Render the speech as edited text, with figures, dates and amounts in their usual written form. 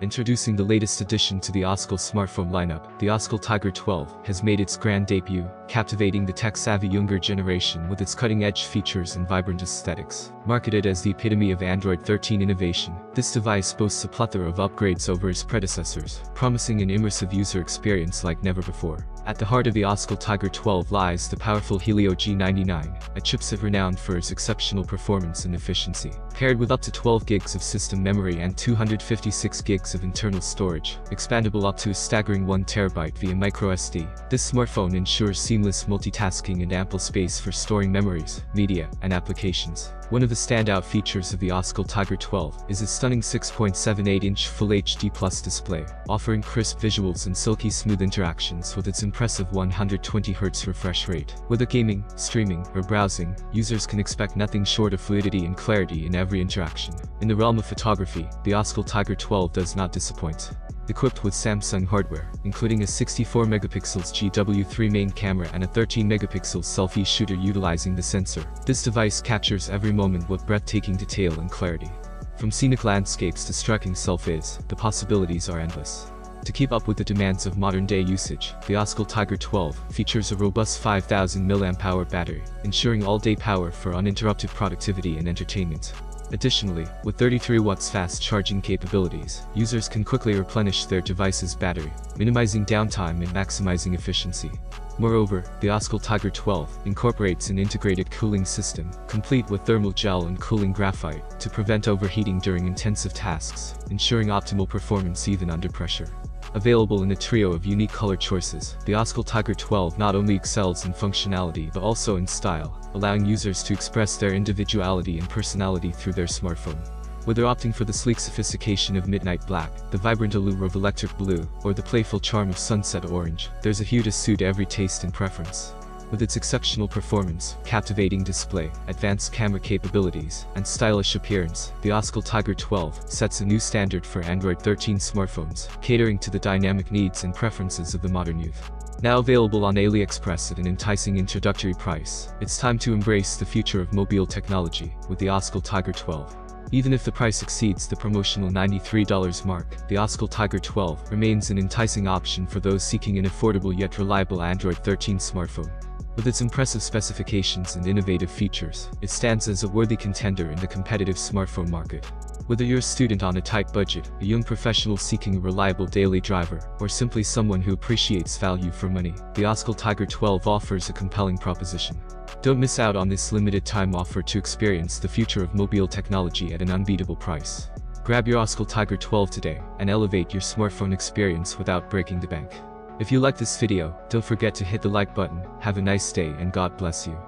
Introducing the latest addition to the Oscal smartphone lineup, the Oscal Tiger 12 has made its grand debut, captivating the tech-savvy younger generation with its cutting-edge features and vibrant aesthetics. Marketed as the epitome of Android 13 innovation, this device boasts a plethora of upgrades over its predecessors, promising an immersive user experience like never before. At the heart of the Oscal Tiger 12 lies the powerful Helio G99, a chipset renowned for its exceptional performance and efficiency. Paired with up to 12 gigs of system memory and 256 gigs of internal storage, expandable up to a staggering 1 TB via microSD, this smartphone ensures seamless multitasking and ample space for storing memories, media, and applications. One of the standout features of the Oscal Tiger 12 is its stunning 6.78-inch Full HD Plus display, offering crisp visuals and silky smooth interactions with its impressive 120Hz refresh rate. Whether gaming, streaming, or browsing, users can expect nothing short of fluidity and clarity in every interaction. In the realm of photography, the Oscal Tiger 12 does not disappoint. Equipped with Samsung hardware, including a 64MP GW3 main camera and a 13MP selfie shooter utilizing the sensor, this device captures every moment with breathtaking detail and clarity. From scenic landscapes to striking selfies, the possibilities are endless. To keep up with the demands of modern-day usage, the Oscal Tiger 12 features a robust 5000 mAh battery, ensuring all-day power for uninterrupted productivity and entertainment. Additionally, with 33 watts fast charging capabilities, users can quickly replenish their device's battery, minimizing downtime and maximizing efficiency. Moreover, the Oscal Tiger 12 incorporates an integrated cooling system, complete with thermal gel and cooling graphite, to prevent overheating during intensive tasks, ensuring optimal performance even under pressure. Available in a trio of unique color choices, the Oscal Tiger 12 not only excels in functionality but also in style, allowing users to express their individuality and personality through their smartphone. Whether opting for the sleek sophistication of midnight black, the vibrant allure of electric blue, or the playful charm of sunset orange, there's a hue to suit every taste and preference. With its exceptional performance, captivating display, advanced camera capabilities, and stylish appearance, the Oscal Tiger 12 sets a new standard for Android 13 smartphones, catering to the dynamic needs and preferences of the modern youth. Now available on AliExpress at an enticing introductory price, it's time to embrace the future of mobile technology with the Oscal Tiger 12. Even if the price exceeds the promotional $93 mark, the Oscal Tiger 12 remains an enticing option for those seeking an affordable yet reliable Android 13 smartphone. With its impressive specifications and innovative features, it stands as a worthy contender in the competitive smartphone market. Whether you're a student on a tight budget, a young professional seeking a reliable daily driver, or simply someone who appreciates value for money, the Oscal Tiger 12 offers a compelling proposition. Don't miss out on this limited-time offer to experience the future of mobile technology at an unbeatable price. Grab your Oscal Tiger 12 today and elevate your smartphone experience without breaking the bank. If you like this video, don't forget to hit the like button. Have a nice day and God bless you.